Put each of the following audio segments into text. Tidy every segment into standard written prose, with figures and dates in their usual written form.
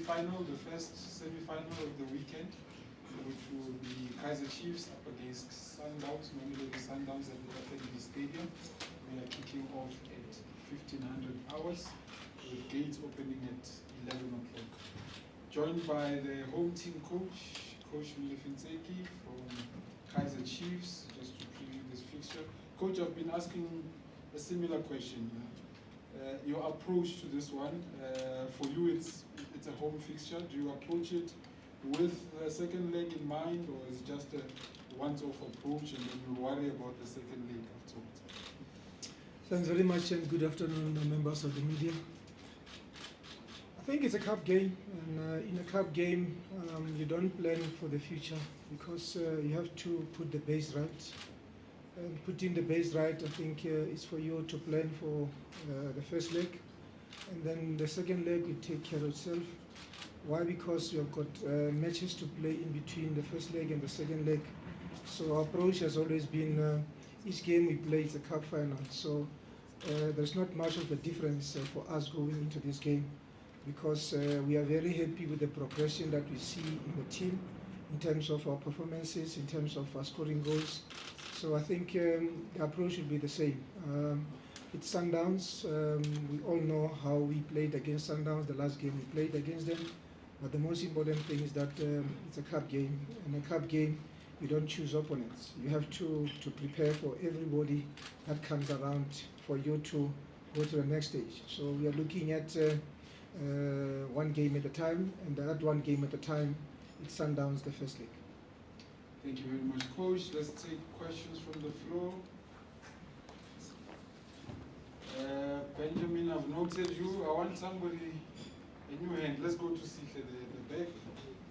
semi-final, the first semi-final of the weekend, which will be Kaizer Chiefs up against Sundowns, Mamelodi Sundowns at the Mamelodi Stadium. We are kicking off at 1500 hours, with gates opening at 11 o'clock. Joined by the home team coach, Coach Molefi Ntseki from Kaizer Chiefs, just to preview this fixture. Coach, I've been asking a similar question. Your approach to this one, for you it's a home fixture. Do you approach it with the second leg in mind, or is it just a once-off approach and then you worry about the second leg afterwards? Thanks very much and good afternoon, members of the media. I think it's a cup game, and in a cup game you don't plan for the future because you have to put the base right. And putting the base right, I think, is for you to plan for the first leg, and then the second leg will take care of itself. Why? Because you've got matches to play in between the first leg and the second leg. So our approach has always been each game we play is a cup final. So there's not much of a difference for us going into this game, because we are very happy with the progression that we see in the team in terms of our performances, in terms of our scoring goals. So I think the approach will be the same. It's Sundowns. We all know how we played against Sundowns the last game we played against them. But the most important thing is that it's a cup game. In a cup game, you don't choose opponents. You have to prepare for everybody that comes around for you to go to the next stage. So we are looking at one game at a time, and that one game at a time, it's Sundowns the first leg. Thank you very much, Coach. Let's take questions from the floor. Benjamin, I've noted you. I want somebody, a new hand. Let's go to Sihle, the back.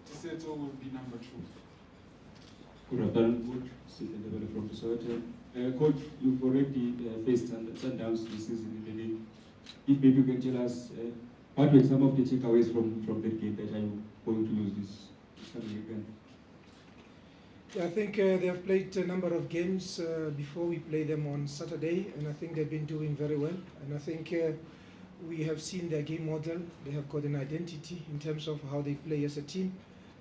Tiseto will be number 2. Good afternoon, Coach. Sihle from Soweto. Coach, you've already faced Sundowns this season in the league. If maybe you can tell us what were some of the takeaways from that game that I'm going to use this coming weekend? Yeah, I think they have played a number of games before we play them on Saturday, and I think they've been doing very well. And I think we have seen their game model. They have got an identity in terms of how they play as a team.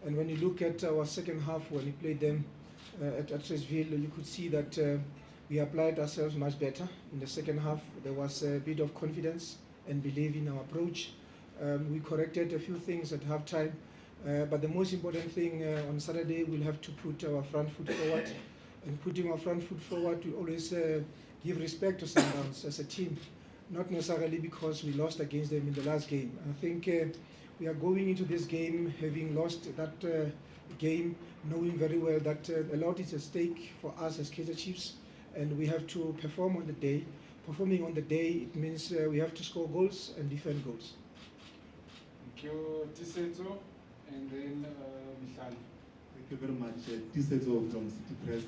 And when you look at our second half, when we played them at Attersville, you could see that we applied ourselves much better. In the second half, there was a bit of confidence and belief in our approach. We corrected a few things at halftime. But the most important thing on Saturday, we'll have to put our front foot forward. And putting our front foot forward, we always give respect to Sundowns as a team, not necessarily because we lost against them in the last game. I think we are going into this game having lost that game, knowing very well that a lot is at stake for us as Kaizer Chiefs, and we have to perform on the day. Performing on the day, it means we have to score goals and defend goals. Thank you, Tiseto. And then Michal. Thank you very much. Tiseto from City Press.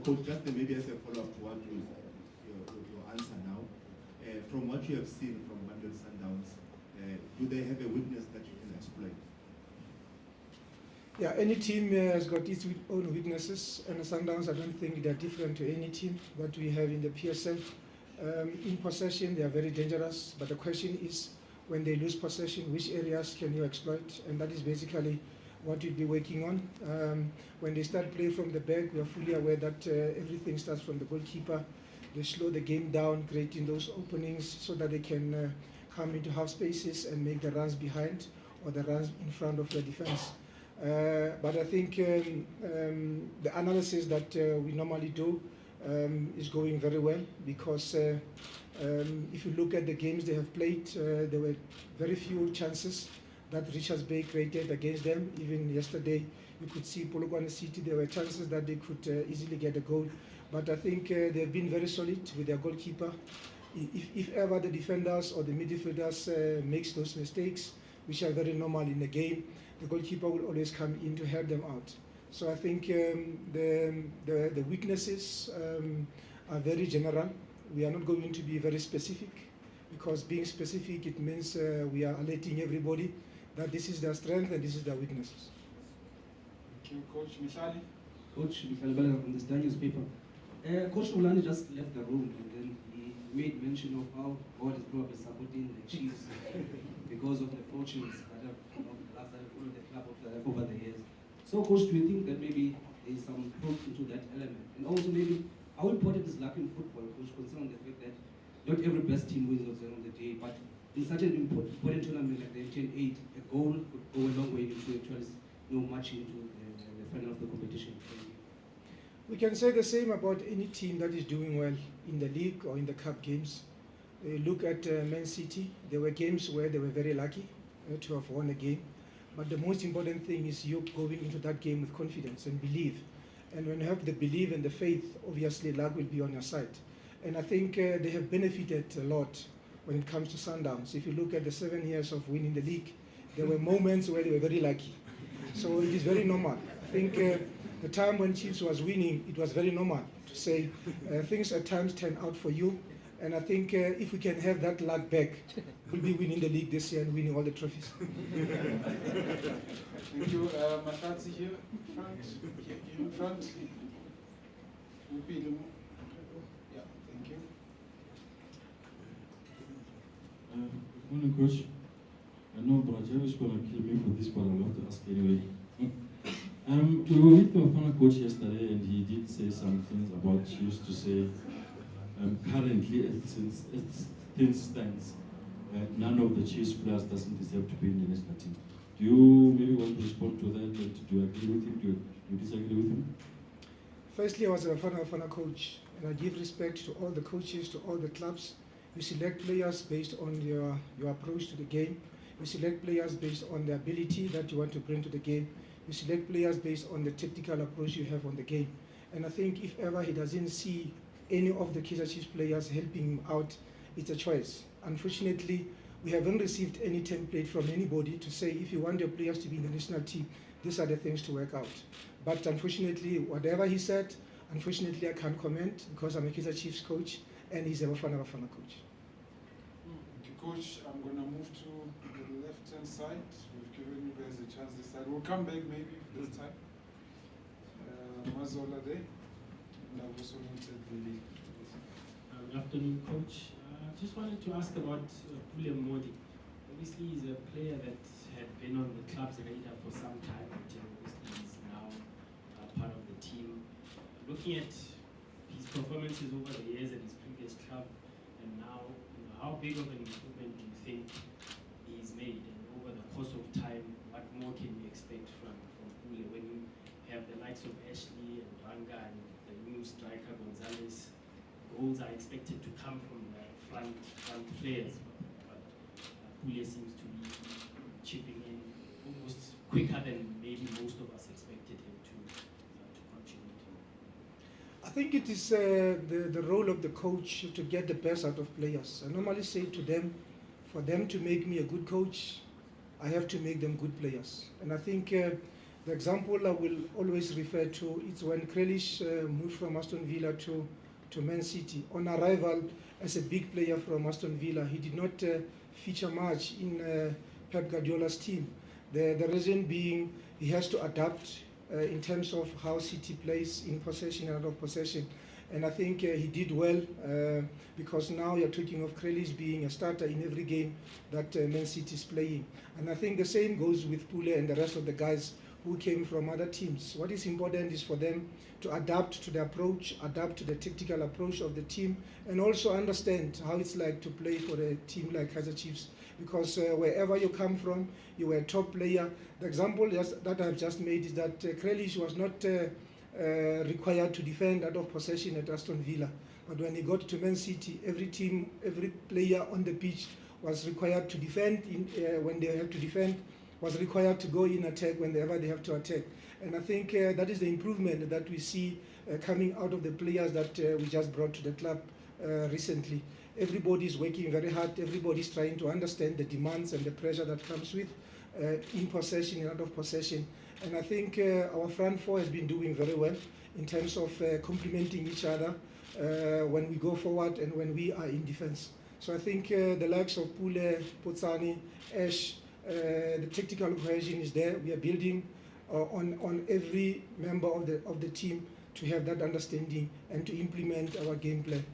Coach, just maybe as a follow-up to what your answer now. From what you have seen from Mamelodi Sundowns, do they have a weakness that you can exploit? Yeah, any team has got its own weaknesses, and the Sundowns, I don't think they're different to any team that we have in the PSL. In possession, they are very dangerous, but the question is, when they lose possession, which areas can you exploit? And that is basically what we'll be working on. When they start play from the back, we are fully aware that everything starts from the goalkeeper. They slow the game down, creating those openings so that they can come into half spaces and make the runs behind or the runs in front of the defense. But I think the analysis that we normally do is going very well, because if you look at the games they have played, there were very few chances that Richards Bay created against them. Even yesterday, you could see Polokwane City, there were chances that they could easily get a goal. But I think they've been very solid with their goalkeeper. If ever the defenders or the midfielders makes those mistakes, which are very normal in the game, the goalkeeper will always come in to help them out. So I think the weaknesses are very general. We are not going to be very specific, because being specific, it means we are alerting everybody that this is their strength and this is their weaknesses. Thank you, Coach. Michali? Coach Michal Bala from the Star newspaper. Coach Ulani just left the room, and then he made mention of how God is probably supporting the Chiefs because of the fortunes that have come out the last us that have followed the club over the years. So, Coach, do you think that maybe there is some proof into that element? And also maybe, how important is luck in football, Coach, considering the fact that not every best team wins at the end of the day, but in such an important tournament like the MTN8, a goal could go a long way into actually marching into the final of the competition. We can say the same about any team that is doing well in the league or in the cup games. Look at Man City. There were games where they were very lucky to have won a game. But the most important thing is you going into that game with confidence and belief. And when you have the belief and the faith, obviously luck will be on your side. And I think they have benefited a lot when it comes to Sundowns. If you look at the 7 years of winning the league, there were moments where they were very lucky. So it is very normal. I think the time when Chiefs was winning, it was very normal to say things at times turn out for you. And I think if we can have that luck back, we'll be winning the league this year and winning all the trophies. Thank you. Matatsi here in front. Here in front. Yeah, thank you. Good morning, Coach. I know Brajev is going to kill me for this, but I'll have to ask anyway. We were with my former coach yesterday, and he did say some things about Chiefs to say, currently, as things stands, none of the Chiefs players doesn't deserve to be in the national team. Do you maybe want to respond to that, and do you agree with him? Do you disagree with him? Firstly, I was a Bafana coach, and I give respect to all the coaches, to all the clubs. You select players based on your approach to the game. You select players based on the ability that you want to bring to the game. You select players based on the tactical approach you have on the game. And I think if ever he doesn't see any of the Kaizer Chiefs players helping him out, it's a choice. Unfortunately, we haven't received any template from anybody to say if you want your players to be in the national team, these are the things to work out. But unfortunately, whatever he said, unfortunately I can't comment because I'm a Kaizer Chiefs coach and he's a Bafana coach. Thank you, Coach. I'm going to move to the left-hand side. We've given you guys a chance this side. We'll come back maybe this time. Mazola there. And I've also noted the Good afternoon, Coach. Just wanted to ask about Pule Modi. Obviously, he's a player that had been on the club's radar for some time until obviously he's now part of the team. Looking at his performances over the years at his previous club and now, how big of an improvement do you think he's made? And over the course of time, what more can we expect from Pule when you have the likes of Ashley and Ranga and the new striker Gonzalez? Goals are expected to come from the front players, but Pule seems to be chipping in almost quicker than maybe most of us expected him to contribute. I think it is the role of the coach to get the best out of players. I normally say to them, for them to make me a good coach, I have to make them good players. And I think the example I will always refer to is when Grealish moved from Aston Villa to Man City. On arrival as a big player from Aston Villa, he did not feature much in Pep Guardiola's team. The reason being he has to adapt in terms of how City plays in possession and out of possession. And I think he did well because now you're talking of Grealish being a starter in every game that Man City is playing. And I think the same goes with Pule and the rest of the guys who came from other teams. What is important is for them to adapt to the approach, adapt to the tactical approach of the team, and also understand how it's like to play for a team like Kaizer Chiefs. Because wherever you come from, you were a top player. The example that I've just made is that Grealish was not required to defend out of possession at Aston Villa. But when he got to Man City, every player on the pitch was required to defend when they have to defend, was required to go in attack whenever they have to attack. And I think that is the improvement that we see coming out of the players that we just brought to the club recently. Everybody is working very hard. Everybody is trying to understand the demands and the pressure that comes with in possession and out of possession. And I think our front four has been doing very well in terms of complementing each other when we go forward and when we are in defense. So I think the likes of Pule, Potsani, Ash, the tactical cohesion is there. We are building on every member of the team to have that understanding and to implement our game plan.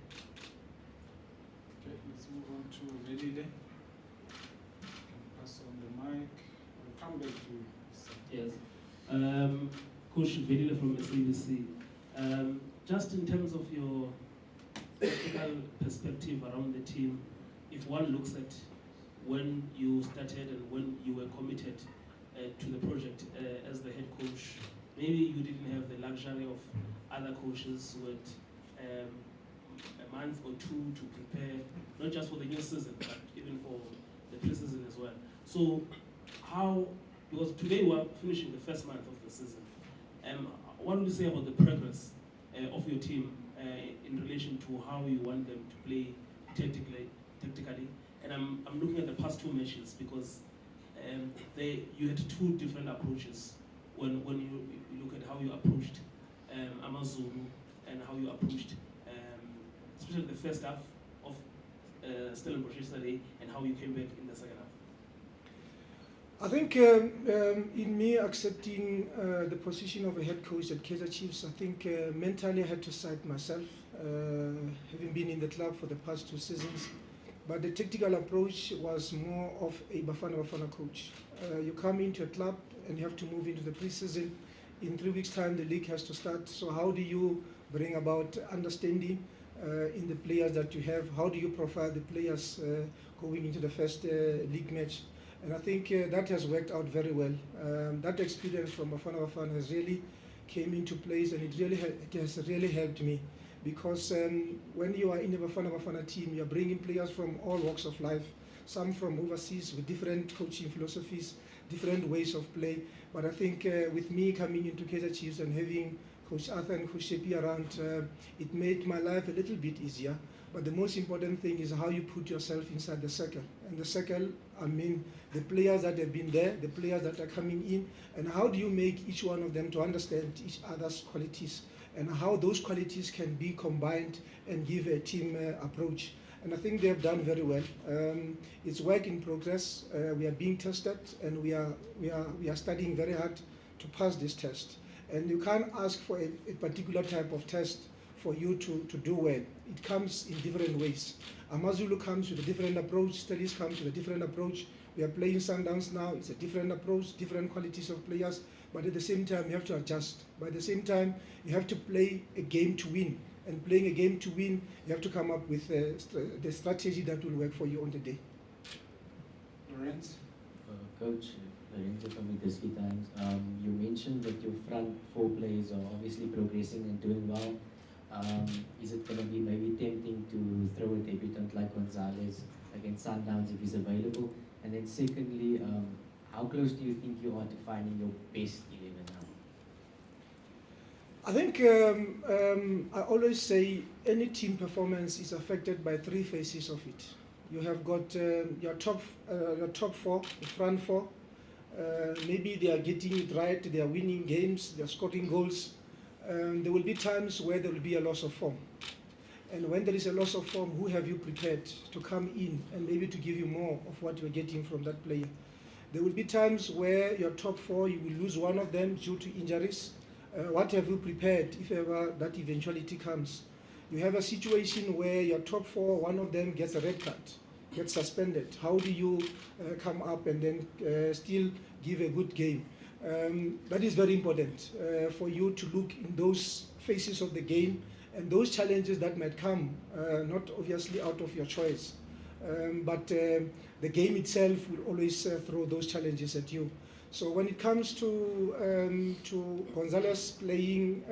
Okay, let's move on to Velile. Pass on the mic. We'll come come back to you. Yes. Coach Velile from SABC. Just in terms of your tactical perspective around the team, if one looks at when you started and when you were committed to the project as the head coach, maybe you didn't have the luxury of other coaches who had a month or two to prepare, not just for the new season, but even for the pre-season as well. So how, because today we are finishing the first month of the season, what would you say about the progress of your team in relation to how you want them to play tactically? And I'm looking at the past two matches because you had two different approaches when you look at how you approached Amazulu and how you approached, especially the first half of Stellenbosch yesterday, and how you came back in the second half. I think in me accepting the position of a head coach at Kaizer Chiefs, I think mentally I had to cite myself, having been in the club for the past 2 seasons. But the tactical approach was more of a Bafana coach. You come into a club and you have to move into the pre-season. In 3 weeks' time, the league has to start. So how do you bring about understanding in the players that you have? How do you profile the players going into the first league match? And I think that has worked out very well. That experience from Bafana has really came into place, and it has really helped me. Because when you are in the Bafana team, you are bringing players from all walks of life, some from overseas with different coaching philosophies, different ways of play. But I think with me coming into Kaizer Chiefs and having Coach Arthur and Coach Shepi around, it made my life a little bit easier. But the most important thing is how you put yourself inside the circle. And the circle, I mean, the players that have been there, the players that are coming in, and how do you make each one of them to understand each other's qualities, and how those qualities can be combined and give a team approach. And I think they have done very well. It's work in progress. We are being tested, and we are studying very hard to pass this test. And you can't ask for a particular type of test for you to do well. It comes in different ways. Amazulu comes with a different approach, Studies comes with a different approach. We are playing Sundowns now, it's a different approach, different qualities of players, but at the same time you have to adjust. But at the same time, you have to play a game to win. And playing a game to win, you have to come up with the strategy that will work for you on the day. Lorenz? Coach, Lorenzo from the Times. You mentioned that your front 4 players are obviously progressing and doing well. Is it going to be maybe tempting to throw a debutant like Gonzalez against Sundowns if he's available? And then secondly, how close do you think you are to finding your best 11 now? I think I always say any team performance is affected by 3 phases of it. You have got your top 4, the front 4. Maybe they are getting it right, they are winning games, they are scoring goals. There will be times where there will be a loss of form. And when there is a loss of form, who have you prepared to come in and maybe to give you more of what you're getting from that player? There will be times where your top 4, you will lose one of them due to injuries. What have you prepared if ever that eventuality comes? You have a situation where your top 4, one of them gets a red card, gets suspended. How do you come up and then still give a good game? That is very important for you to look in those phases of the game and those challenges that might come, not obviously out of your choice, but the game itself will always throw those challenges at you. So when it comes to Gonzalez playing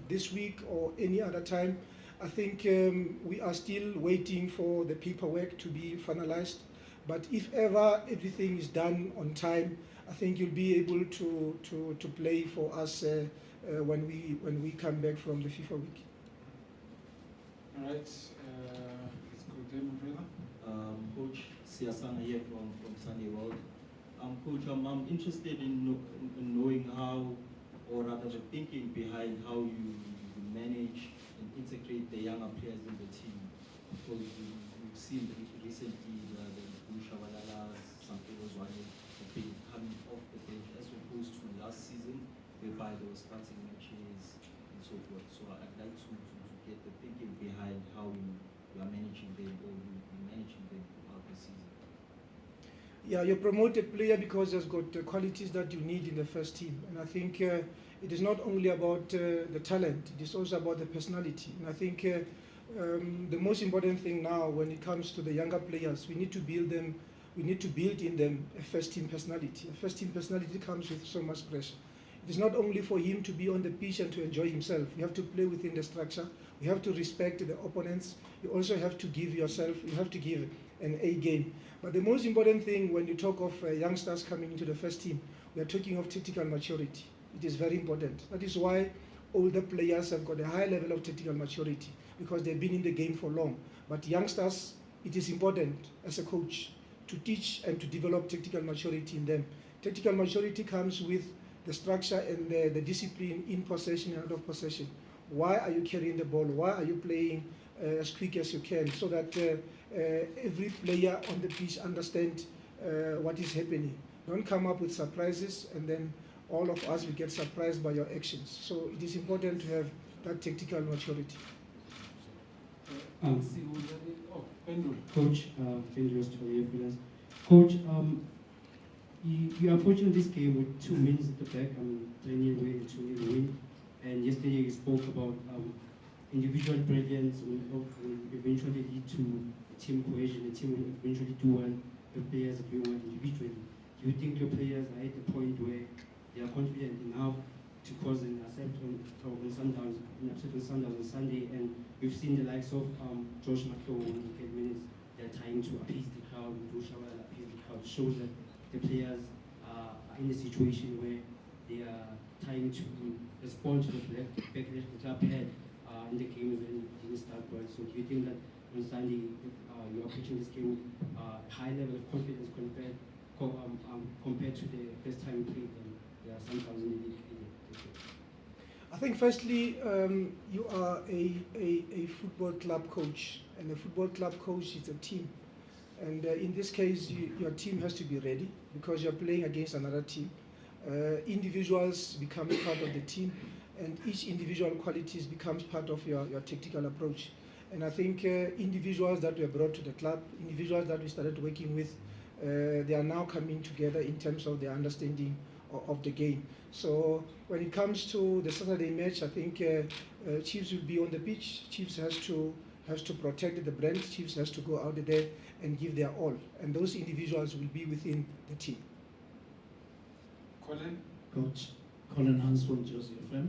this week or any other time, I think we are still waiting for the paperwork to be finalized. But if ever everything is done on time, I think you'll be able to play for us when we come back from the FIFA week. All right, let's go there, my brother. Coach Siasana here from Sunday World. Coach, I'm interested in knowing how, or rather the thinking behind how you manage and integrate the younger players in the team. Because we've seen recently the Bushabalalas, something was running, coming off the bench as opposed to last season, whereby they were starting matches and so forth. So I'd like to get the thinking behind how you are managing them, or you managing them throughout the season. Yeah, you promote a player because he's got the qualities that you need in the first team. And I think it is not only about the talent, it is also about the personality. And I think the most important thing now when it comes to the younger players, we need to build in them a first team personality. A first team personality comes with so much pressure. It is not only for him to be on the pitch and to enjoy himself. You have to play within the structure. You have to respect the opponents. You also have to give yourself, you have to give an A game. But the most important thing when you talk of youngsters coming into the first team, we are talking of tactical maturity. It is very important. That is why older players have got a high level of tactical maturity because they've been in the game for long. But youngsters, it is important as a coach to teach and to develop tactical maturity in them. Tactical maturity comes with the structure and the discipline in possession and out of possession. Why are you carrying the ball? Why are you playing as quick as you can so that every player on the pitch understands what is happening? Don't come up with surprises and then all of us will get surprised by your actions. So it is important to have that tactical maturity. Coach, Fingers to your freelance. Coach, you are approaching this game with 2 minutes at the back. 3-0 win, 2-0 win. And yesterday you spoke about individual brilliance will eventually lead to team cohesion. The team will eventually do well. The players are doing well individually. Do you think your players are at the point where they are confident enough to cause an upset on Sundowns on Sunday? And we've seen the likes of Josh McCaw when he get minutes. They're trying to appease the crowd. Dushawel appease the crowd. Shows that the players are in a situation where they are trying to respond to the backlash the club had in the games when it didn't start well. So do you think that on Sunday you are approaching this game with high level of confidence compared to the first time you played them? There are some in the league. I think firstly, you are a football club coach, and a football club coach is a team. And in this case, your team has to be ready because you're playing against another team. Individuals become part of the team, and each individual qualities becomes part of your tactical approach. And I think individuals that were brought to the club, individuals that we started working with, they are now coming together in terms of their understanding of the game. So when it comes to the Saturday match, I think Chiefs will be on the pitch. Chiefs has to protect the brand. Chiefs has to go out there and give their all. And those individuals will be within the team. Colin? Coach, Colin Hans from Josie FM.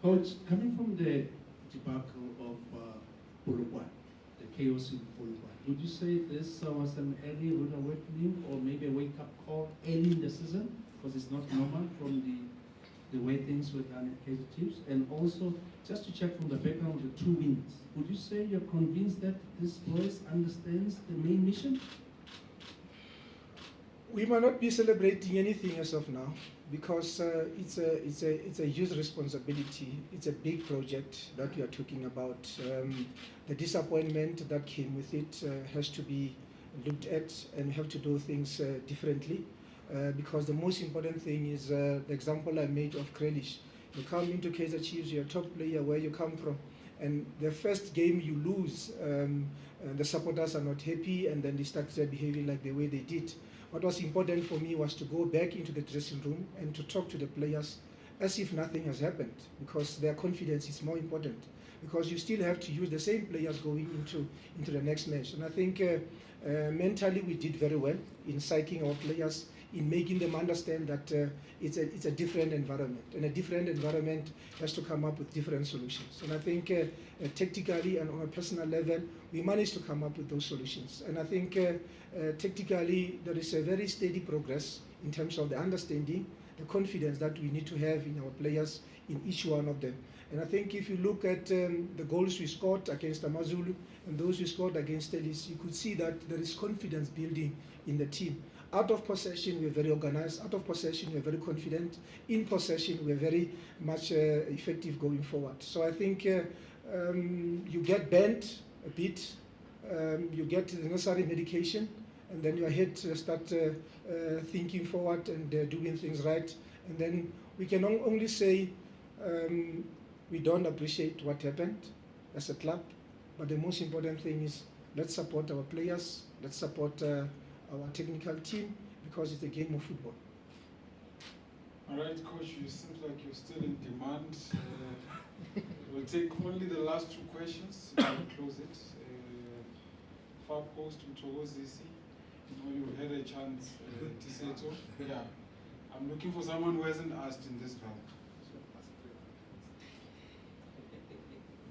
Coach, coming from the debacle of Polokwane, the chaos in Polokwane, would you say this was an early rude awakening or maybe a wake-up call early in the season? Because it's not normal from the way things were done at Kaizer Chiefs. And also, just to check from the background of the 2 wins, would you say you're convinced that this boys understands the main mission? We might not be celebrating anything as of now because it's a huge responsibility. It's a big project that we are talking about. The disappointment that came with it has to be looked at, and we have to do things differently. Because the most important thing is the example I made of Krelish. You come into Kaizer Chiefs, you're a top player where you come from, and the first game you lose, the supporters are not happy, and then they start behaving like the way they did. What was important for me was to go back into the dressing room and to talk to the players as if nothing has happened, because their confidence is more important, because you still have to use the same players going into the next match. And I think mentally we did very well in psyching our players, in making them understand that it's a different environment, and a different environment has to come up with different solutions. And I think tactically and on a personal level, we managed to come up with those solutions. And I think tactically there is a very steady progress in terms of the understanding, the confidence that we need to have in our players, in each one of them. And I think if you look at the goals we scored against Amazulu and those we scored against Telis, you could see that there is confidence building in the team. Out of possession, we're very organized. Out of possession, we're very confident. In possession, we're very much effective going forward. So I think you get bent a bit, you get the necessary medication, and then your head start thinking forward and doing things right. And then we can only say we don't appreciate what happened as a club, but the most important thing is let's support our players, let's support our technical team, because it's a game of football. All right, Coach, you seem like you're still in demand. We'll take only the last two questions and we'll close it. Far post to Mtogozisi. You've had a chance, Tiseto. Yeah. I'm looking for someone who hasn't asked in this round.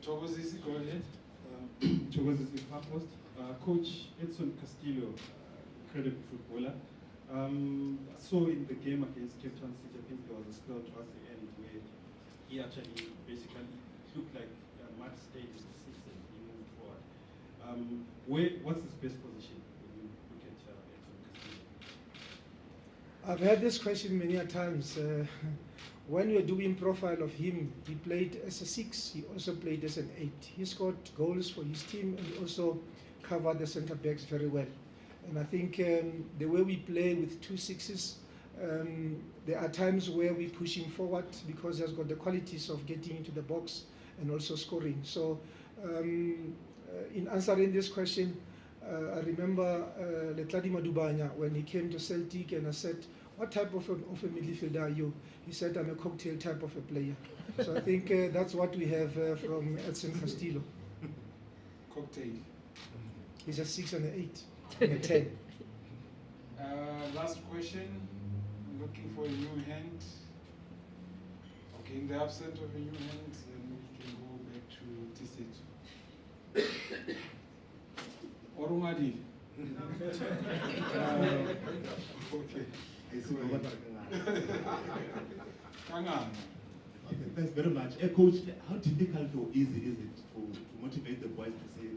Mtogozisi, go ahead. Mtogozisi, far post. Coach Edson Castillo, incredible footballer. So in the game against Cape Town City, I think there was a spell towards the end where he actually basically looked like Matt stayed in the six and he moved forward. What's his best position when you look at Edson Castillo? I've had this question many a times. When we were doing profile of him, he played as a 6, he also played as an 8. He scored goals for his team and also covered the centre backs very well. And I think the way we play with 2 6s, there are times where we push him forward because he has got the qualities of getting into the box and also scoring. So in answering this question, I remember Letladi Madubanya when he came to Celtic and I said, what type of a midfielder are you? He said, I'm a cocktail type of a player. So I think that's what we have from Edson Castillo. Cocktail. He's a 6 and an 8. And a 10. Last question. I'm looking for a new hand. Okay, in the absence of a new hand, then we can go back to Tisetu. Orumadi. Okay. Okay, thanks very much. Coach, how difficult or easy is it to motivate the boys to say,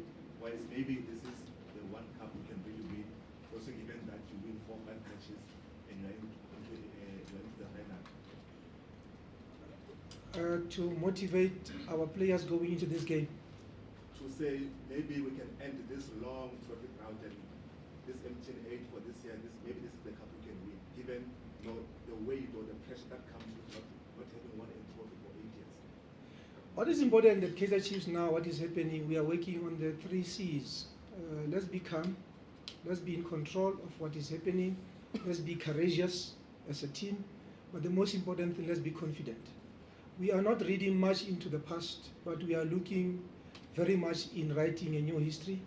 boys, maybe this is the one cup we can really win, also given that you win 4 or 5 matches and you're into the final? To motivate our players going into this game. To say, maybe we can end this long trophy round and this MTN8 for this year, maybe this is the cup we can win, given the weight or the pressure that comes with not having won a trophy for 8 years. What is important at Kaizer Chiefs now, what is happening, we are working on the 3 C's. Let's be calm, let's be in control of what is happening, let's be courageous as a team, but the most important thing, let's be confident. We are not reading much into the past, but we are looking very much in writing a new history.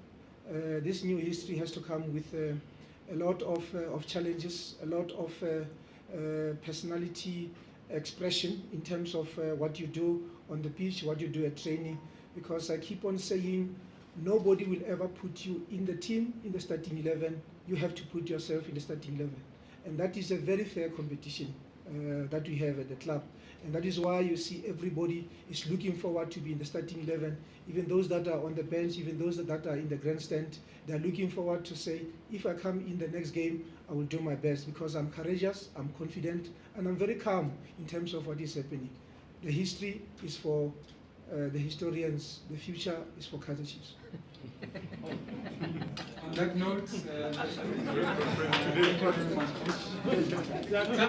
This new history has to come with a lot of challenges, a lot of personality expression in terms of what you do on the pitch, what you do at training, because I keep on saying nobody will ever put you in the team, in the starting 11. You have to put yourself in the starting 11. And that is a very fair competition that we have at the club. And that is why you see everybody is looking forward to be in the starting 11. Even those that are on the bench, even those that are in the grandstand, they're looking forward to say, if I come in the next game, I will do my best because I'm courageous, I'm confident, and I'm very calm in terms of what is happening. The history is for the historians, the future is for Kaizer Chiefs. On that note,